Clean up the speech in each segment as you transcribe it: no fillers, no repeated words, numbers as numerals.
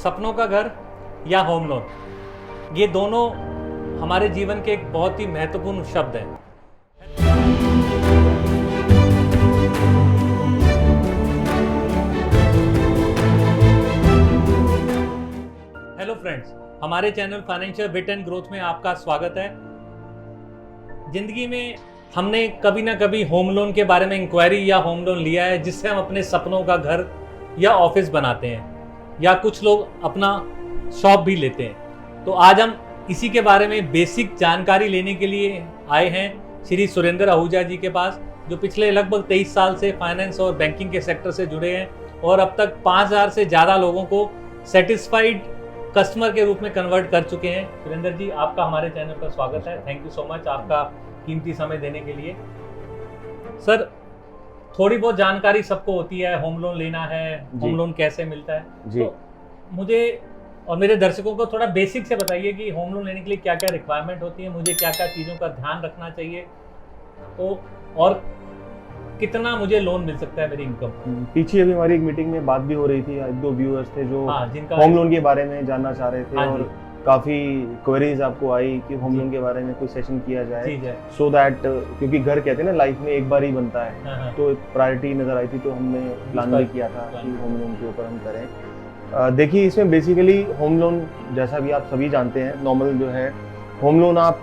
सपनों का घर या होम लोन, ये दोनों हमारे जीवन के एक बहुत ही महत्वपूर्ण शब्द हैं। हेलो फ्रेंड्स, हमारे channel financial bit and growth में आपका स्वागत है। जिंदगी में हमने कभी ना कभी होम लोन के बारे में इंक्वायरी या होम लोन लिया है, जिससे हम अपने सपनों का घर या ऑफिस बनाते हैं, या कुछ लोग अपना शॉप भी लेते हैं। तो आज हम इसी के बारे में बेसिक जानकारी लेने के लिए आए हैं श्री सुरेंद्र आहूजा जी के पास, जो पिछले लगभग 23 साल से फाइनेंस और बैंकिंग के सेक्टर से जुड़े हैं और अब तक 5000 से ज़्यादा लोगों को सेटिस्फाइड कस्टमर के रूप में कन्वर्ट कर चुके हैं। सुरेंद्र जी, आपका हमारे चैनल पर स्वागत है। थैंक यू सो मच आपका कीमती समय देने के लिए। सर, थोड़ी बहुत जानकारी सबको होती है, होम लोन लेना है, होम लोन कैसे मिलता है जी। तो मुझे और मेरे दर्शकों को थोड़ा बेसिक से बताइए कि होम लोन लेने के लिए क्या क्या रिक्वायरमेंट होती है, मुझे क्या क्या चीज़ों का ध्यान रखना चाहिए, तो और कितना मुझे लोन मिल सकता है मेरी इनकम। पीछे अभी हमारी एक मीटिंग में बात भी हो रही थी, एक दो व्यूअर्स थे जो होम लोन के बारे में जानना चाह रहे थे और काफ़ी क्वेरीज आपको आई कि होम लोन के बारे में कोई सेशन किया जाए, सो दैट क्योंकि घर कहते हैं ना लाइफ में एक बार ही बनता है, तो प्रायोरिटी नज़र आई थी, तो हमने प्लान भी किया था कि होम लोन के ऊपर हम करें। देखिए, इसमें बेसिकली होम लोन जैसा भी आप सभी जानते हैं, नॉर्मल जो है होम लोन आप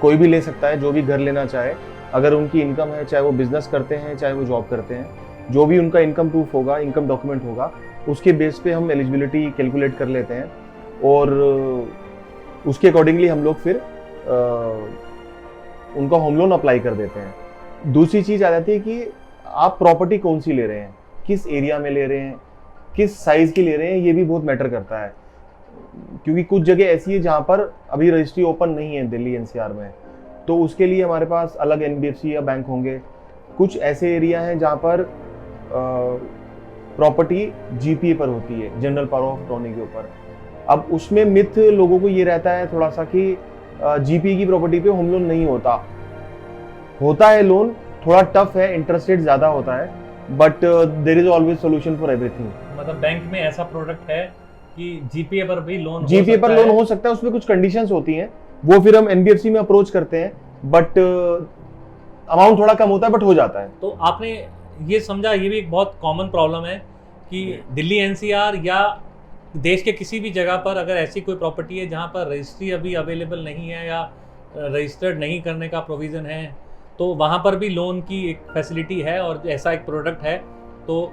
कोई भी ले सकता है, जो भी घर लेना चाहे। अगर उनकी इनकम है, चाहे वो बिजनेस करते हैं चाहे वो जॉब करते हैं, जो भी उनका इनकम प्रूफ होगा, इनकम डॉक्यूमेंट होगा, उसके बेस पे हम एलिजिबिलिटी कैलकुलेट कर लेते हैं और उसके अकॉर्डिंगली हम लोग फिर उनका होम लोन अप्लाई कर देते हैं। दूसरी चीज़ आ जाती है कि आप प्रॉपर्टी कौन सी ले रहे हैं, किस एरिया में ले रहे हैं, किस साइज़ की ले रहे हैं, ये भी बहुत मैटर करता है। क्योंकि कुछ जगह ऐसी है जहाँ पर अभी रजिस्ट्री ओपन नहीं है दिल्ली एनसीआर में, तो उसके लिए हमारे पास अलग एनबीएफसी या बैंक होंगे। कुछ ऐसे एरिया हैं जहाँ पर प्रॉपर्टी जीपीए पर होती है, जनरल पावर ऑफ अटॉर्नी के ऊपर। अब उसमें मिथ लोगों को ये रहता है थोड़ा सा कि जीपीए की प्रॉपर्टी पे होम लोन नहीं होता है लोन, थोड़ा टफ है, इंटरेस्ट रेट ज़्यादा होता है, but there is always solution for everything. मतलब बैंक में ऐसा प्रोडक्ट है कि जीपीए पर भी लोन हो सकता है, उसमें कुछ कंडीशंस होती हैं, वो फिर हम एनबीएफसी में अप्रोच करते हैं, बट अमाउंट थोड़ा कम होता है, बट हो जाता है। तो आपने ये समझा, ये भी एक बहुत कॉमन प्रॉब्लम है कि दिल्ली एनसीआर या देश के किसी भी जगह पर अगर ऐसी कोई प्रॉपर्टी है जहाँ पर रजिस्ट्री अभी अवेलेबल नहीं है या रजिस्टर्ड नहीं करने का प्रोविज़न है, तो वहाँ पर भी लोन की एक फैसिलिटी है और ऐसा एक प्रोडक्ट है। तो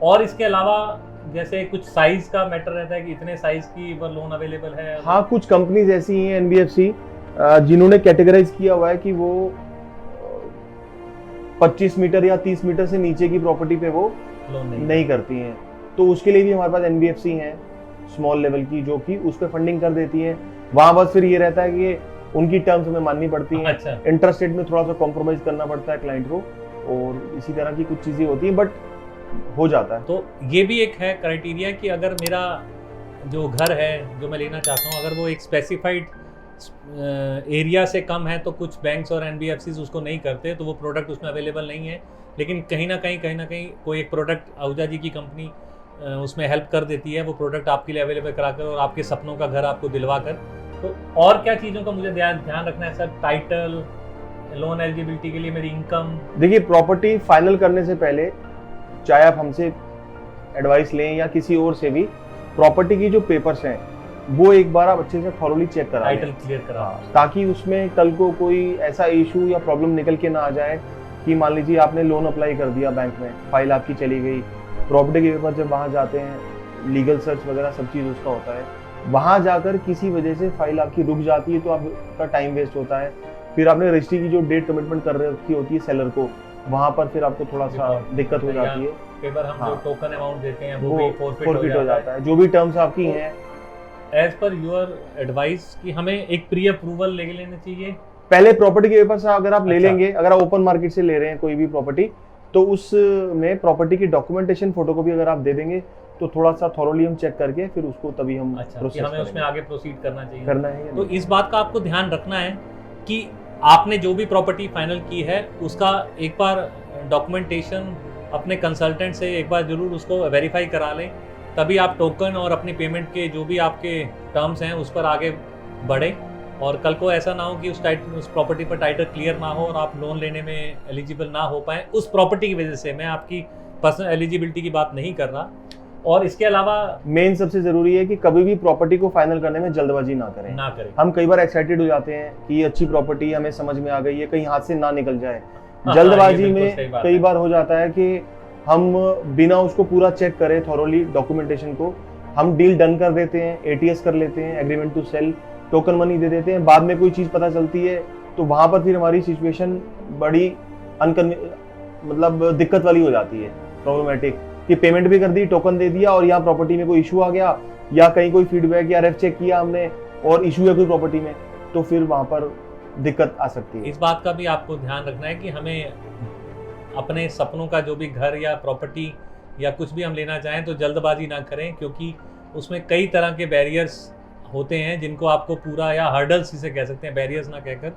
और इसके अलावा जैसे कुछ साइज का मैटर रहता है कि इतने साइज की पर लोन अवेलेबल है। हाँ, कुछ कंपनीज ऐसी हैं एनबीएफसी जिन्होंने कैटेगराइज किया हुआ है कि वो 25 मीटर या 30 मीटर से नीचे की प्रॉपर्टी पे वो लोन नहीं करती हैं। तो उसके लिए भी हमारे पास एनबीएफसी हैं स्मॉल लेवल की, जो कि उस पर फंडिंग कर देती हैं। वहाँ बस फिर ये रहता है कि उनकी टर्म्स हमें माननी पड़ती हैं। अच्छा। इंटरेस्ट रेट में थोड़ा सा कॉम्प्रोमाइज करना पड़ता है क्लाइंट को, और इसी तरह की कुछ चीज़ें होती हैं, बट हो जाता है। तो ये भी एक है क्राइटेरिया कि अगर मेरा जो घर है जो मैं लेना चाहता हूँ, अगर वो एक स्पेसिफाइड एरिया से कम है, तो कुछ बैंक्स और एनबीएफसीज उसको नहीं करते, तो वो प्रोडक्ट उसमें अवेलेबल नहीं है। लेकिन कहीं ना कहीं कोई एक प्रोडक्ट आहूजा जी की कंपनी उसमें हेल्प कर देती है, वो प्रोडक्ट आपके लिए अवेलेबल कराकर और आपके सपनों का घर आपको दिलवा कर। तो और क्या चीज़ों का मुझे ध्यान रखना है सर? टाइटल, लोन एलिजिबिलिटी के लिए मेरी इनकम। देखिए, प्रॉपर्टी फाइनल करने से पहले चाहे आप हमसे एडवाइस लें या किसी और से भी, प्रॉपर्टी की जो पेपर्स हैं वो एक बार आप अच्छे से थॉरोली चेक करा, टाइटल क्लियर करा, ताकि उसमें कल को कोई ऐसा इशू या प्रॉब्लम निकल के ना आ जाए कि मान लीजिए आपने लोन अप्लाई कर दिया बैंक में, फाइल आपकी चली गई, प्रॉपर्टी के पेपर जब वहाँ जाते हैं, लीगल सर्च वगैरह सब चीज़ उसका होता है, वहाँ जाकर किसी वजह से फाइल आपकी रुक जाती है, तो आपका टाइम वेस्ट होता है। फिर आपने रजिस्ट्री की जो डेट कमिटमेंट कर रखी होती है सेलर को, वहाँ पर फिर आपको थोड़ा सा दिक्कत हो जाती है। पेपर हम जो टोकन अमाउंट देते हैं वो भी फॉरफिट हो जाता है, जो भी टर्म्स आपकी हैं। एज पर योर एडवाइस कि हमें एक प्री अप्रूवल ले लेना चाहिए पहले प्रॉपर्टी के पेपर से अगर आप ले लेंगे, अगर आप ओपन मार्केट से ले रहे हैं कोई भी प्रॉपर्टी, तो उसमें प्रॉपर्टी की डॉक्यूमेंटेशन फोटोकॉपी अगर आप दे देंगे, तो थोड़ा सा थॉरोली हम चेक करके फिर उसको तभी हम कि हमें उसमें आगे प्रोसीड करना है। तो इस बात का आपको ध्यान रखना है कि आपने जो भी प्रॉपर्टी फाइनल की है उसका एक बार डॉक्यूमेंटेशन अपने कंसल्टेंट से एक बार जरूर उसको वेरीफाई करा लें तभी आप टोकन और अपनी पेमेंट के जो भी आपके टर्म्स हैं उस पर आगे बढ़े, और कल को ऐसा ना हो कि उस प्रॉपर्टी पर टाइटल क्लियर ना हो और आप लोन लेने में एलिजिबल ना हो पाए उस प्रॉपर्टी की वजह से। मैं आपकी पर्सनल एलिजिबिलिटी की बात नहीं कर रहा। और इसके अलावा मेन सबसे जरूरी है कि कभी भी प्रॉपर्टी को फाइनल करने में जल्दबाजी ना करें। हम कई बार एक्साइटेड हो जाते हैं कि ये अच्छी प्रॉपर्टी हमें समझ में आ गई है, कहीं हाथ से ना निकल जाए। जल्दबाजी में कई बार हो जाता है कि हम बिना उसको पूरा चेक करे थॉरोली डॉक्यूमेंटेशन को हम डील डन कर देते हैं, एटीएस कर लेते हैं, agreement to sell, token money दे देते हैं। बाद में कोई चीज पता चलती है तो वहां पर फिर हमारी सिचुएशन बड़ी मतलब दिक्कत वाली हो जाती है, प्रॉब्लमेटिक, कि पेमेंट भी कर दी, टोकन दे दिया और यहाँ प्रॉपर्टी में कोई इशू आ गया या कहीं कोई फीडबैक या रेफ चेक किया हमने और इशू है कोई प्रॉपर्टी में, तो फिर वहां पर दिक्कत आ सकती है। इस बात का भी आपको ध्यान रखना है कि हमें अपने सपनों का जो भी घर या प्रॉपर्टी या कुछ भी हम लेना चाहें तो जल्दबाजी ना करें, क्योंकि उसमें कई तरह के बैरियर्स होते हैं जिनको आपको पूरा, या हर्डल्स इसे कह सकते हैं, बैरियर्स ना कहकर,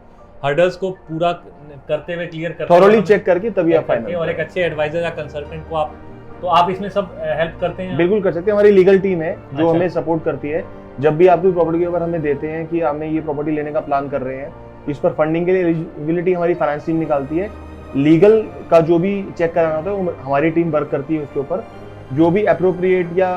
हर्डल्स को पूरा करते हुए क्लियर करते थॉरोली चेक करके तभी आप फाइनल, और एक अच्छे एडवाइजर या कंसल्टेंट को आप इसमें सब हेल्प करते हैं। बिल्कुल कर सकते हैं। हमारी लीगल टीम है जो हमें सपोर्ट करती है। जब भी आपकी प्रॉपर्टी के ऊपर हमें देते हैं कि हमें ये प्रॉपर्टी लेने का प्लान कर रहे हैं, इस पर फंडिंग के लिए एलिजिबिलिटी हमारी फाइनेंस टीम निकालती है। लीगल का जो भी चेक कराना होता है वो हमारी टीम वर्क करती है उसके ऊपर। जो भी अप्रोप्रिएट या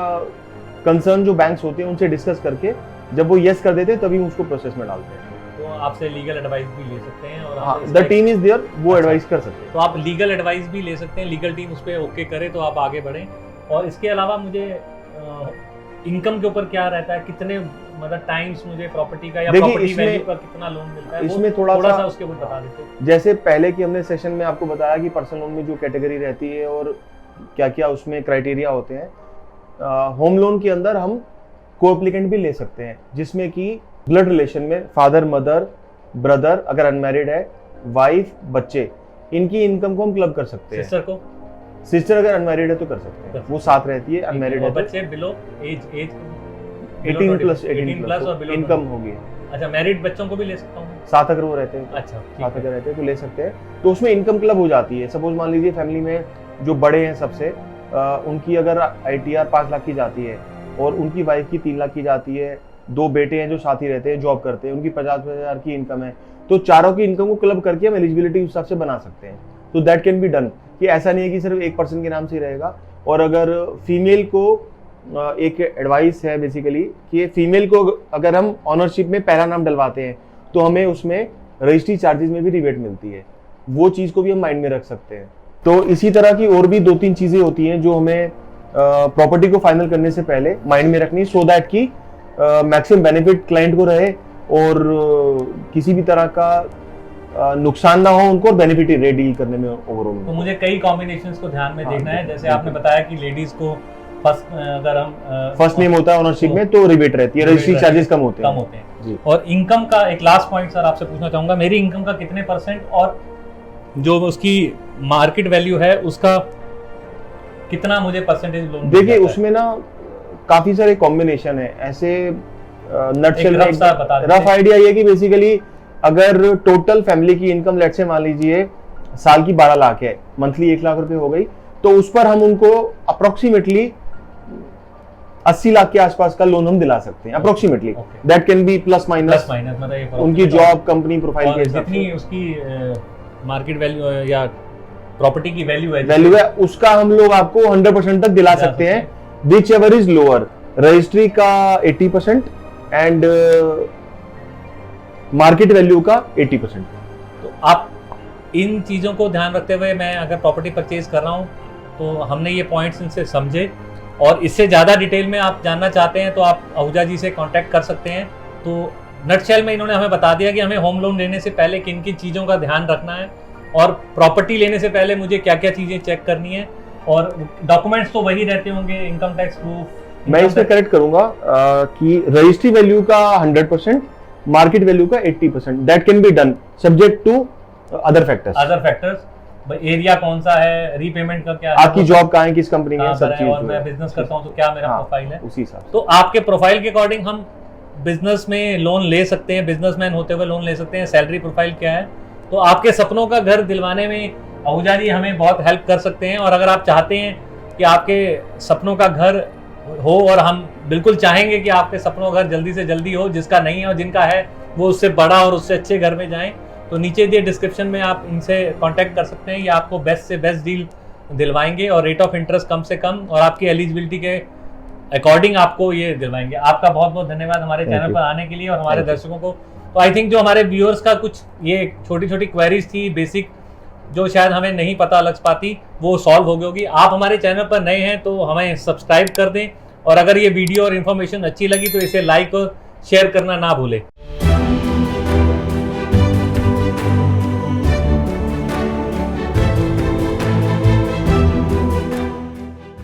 कंसर्न जो बैंक्स होते हैं उनसे डिस्कस करके जब वो यस कर देते हैं तभी उसको प्रोसेस में डालते हैं। तो आपसे लीगल एडवाइस भी ले सकते हैं और हाँ, द टीम इज देयर, वो एडवाइस कर सकते हैं। तो आप लीगल एडवाइस भी ले सकते हैं, लीगल टीम उस पर ओके करे तो आप आगे बढ़ें। और इसके अलावा मुझे इनकम के ऊपर क्या रहता है, कितने मतलब टाइम्स मुझे प्रॉपर्टी का या प्रॉपर्टी वैल्यू का कितना लोन मिलता है, इसमें थोड़ा सा उसके ऊपर बता देते। जैसे पहले की हमने सेशन में आपको बताया कि पर्सनल लोन में जो कैटेगरी रहती है और क्या क्या उसमें क्राइटेरिया होते हैं। होम लोन के अंदर हम को एप्लीकेंट भी ले सकते हैं, जिसमें कि ब्लड रिलेशन में फादर, मदर, ब्रदर, अगर अनमैरिड है, वाइफ, बच्चे, इनकी इनकम को हम क्लब कर सकते हैं। सिस्टर अगर अनमैरिड है तो कर सकते हैं, वो साथ रहती है, अनमैरिड है। बच्चे बिलो एज 18 प्लस और इनकम होगी। अच्छा, मैरिड बच्चों को भी ले सकता हूँ साथ अगर वो रहते हैं। अच्छा, साथ अगर रहते हैं तो ले सकते हैं। तो उसमें इनकम क्लब हो जाती है। सपोज मान लीजिए फैमिली में जो बड़े हैं सबसे, उनकी अगर ITR 5 लाख की जाती है और उनकी वाइफ की 3 लाख की जाती है, 2 बेटे हैं जो साथ ही रहते हैं, जॉब करते हैं, उनकी 50,000 की इनकम है, तो चारों की इनकम को क्लब करके हम एलिजिबिलिटी उस हिसाब से बना सकते हैं। तो दैट कैन बी डन, कि ऐसा नहीं है कि सिर्फ एक पर्सन के नाम से ही रहेगा। और अगर फीमेल को एक एडवाइस है बेसिकली कि फीमेल को अगर हम ऑनरशिप में पहला नाम डलवाते हैं तो हमें उसमें रजिस्ट्री चार्जेस में भी रिबेट मिलती है। वो चीज़ को भी हम माइंड में रख सकते हैं। तो इसी तरह की और भी 2-3 चीज़ें होती हैं जो हमें प्रॉपर्टी को फाइनल करने से पहले माइंड में रखनी, सो दैट कि मैक्सिमम बेनिफिट क्लाइंट को रहे और किसी भी तरह का नुकसान ना हो उनको, और बेनिफिट ही रहे डील करने में ओवरऑल। तो मुझे कई कॉम्बिनेशंस को ध्यान में देखना है। जैसे आपने बताया कि लेडीज को अगर हम फर्स्ट नेम होता है ऑनरशिप में तो रिबेट रहती है, रजिस्ट्री चार्जेस कम होते हैं जी। और इनकम का एक लास्ट पॉइंट सर आपसे पूछना चाहूंगा, मेरी इनकम का कितने % और जो उसकी मार्केट वैल्यू है उसका कितना मुझे परसेंटेज लोन? देखिए उसमें ना काफी सारे कॉम्बिनेशन है। ऐसे नटशेल में रफ आइडिया ये कि बेसिकली अगर टोटल फैमिली की इनकम लेट से मान लीजिए साल की 12 लाख है, मंथली 1 लाख रुपए हो गई, तो उस पर हम उनको अप्रोक्सीमेटली 80 लाख के आसपास का लोन हम दिला सकते हैं approximately. That can B plus minus मतलब उनकी जॉब, कंपनी प्रोफाइल के हिसाब से, उसकी मार्केट वैल्यू या प्रॉपर्टी की वैल्यू है उसका हम लोग आपको 100% तक दिला सकते हैं, which ever is lower. Registry का 80% एंड मार्केट वैल्यू का 80%। तो आप इन चीज़ों को ध्यान रखते हुए, मैं अगर प्रॉपर्टी परचेज कर रहा हूँ तो हमने ये पॉइंट्स इनसे समझे, और इससे ज़्यादा डिटेल में आप जानना चाहते हैं तो आप आहूजा जी से कांटेक्ट कर सकते हैं। तो नटशेल में इन्होंने हमें बता दिया कि हमें होम लोन लेने से पहले किन किन चीज़ों का ध्यान रखना है, और प्रॉपर्टी लेने से पहले मुझे क्या क्या चीज़ें चेक करनी है, और डॉक्यूमेंट्स तो वही रहते होंगे, इनकम टैक्स प्रूफ। मैं इसमें करेक्ट करूंगा कि रजिस्ट्री वैल्यू का 100%, मार्केट वैल्यू का 80%, that can be done subject to other factors. Area कौन सा है, रीपेमेंट का क्या है, आपकी जॉब कहाँ है, किस कंपनी में, सब चीज, और मैं बिजनेस करता हूँ तो क्या मेरा प्रोफाइल है, उसी हिसाब से। तो आपके प्रोफाइल के अकॉर्डिंग हम बिजनेस में लोन ले सकते हैं, बिजनेसमैन होते हुए लोन ले सकते हैं, सैलरी प्रोफाइल क्या है। तो आपके सपनों का घर दिलवाने में आहूजा जी हमें बहुत हेल्प कर सकते हैं। और अगर आप चाहते हैं कि आपके सपनों का घर हो, और हम बिल्कुल चाहेंगे कि आपके सपनों का घर जल्दी से जल्दी हो, जिसका नहीं है और जिनका है वो उससे बड़ा और उससे अच्छे घर में जाएं। तो नीचे दिए डिस्क्रिप्शन में आप इनसे कांटेक्ट कर सकते हैं, ये आपको बेस्ट से बेस्ट डील दिलवाएंगे और रेट ऑफ इंटरेस्ट कम से कम और आपकी एलिजिबिलिटी के अकॉर्डिंग आपको ये दिलवाएंगे। आपका बहुत बहुत धन्यवाद हमारे चैनल पर आने के लिए और हमारे दर्शकों को। तो आई थिंक जो हमारे व्यूअर्स का कुछ ये छोटी छोटी क्वेरीज थी बेसिक, जो शायद हमें नहीं पता लग पाती, वो सॉल्व हो गई होगी। आप हमारे चैनल पर नए हैं तो हमें सब्सक्राइब कर दें, और अगर ये वीडियो और इन्फॉर्मेशन अच्छी लगी तो इसे लाइक और शेयर करना ना भूलें।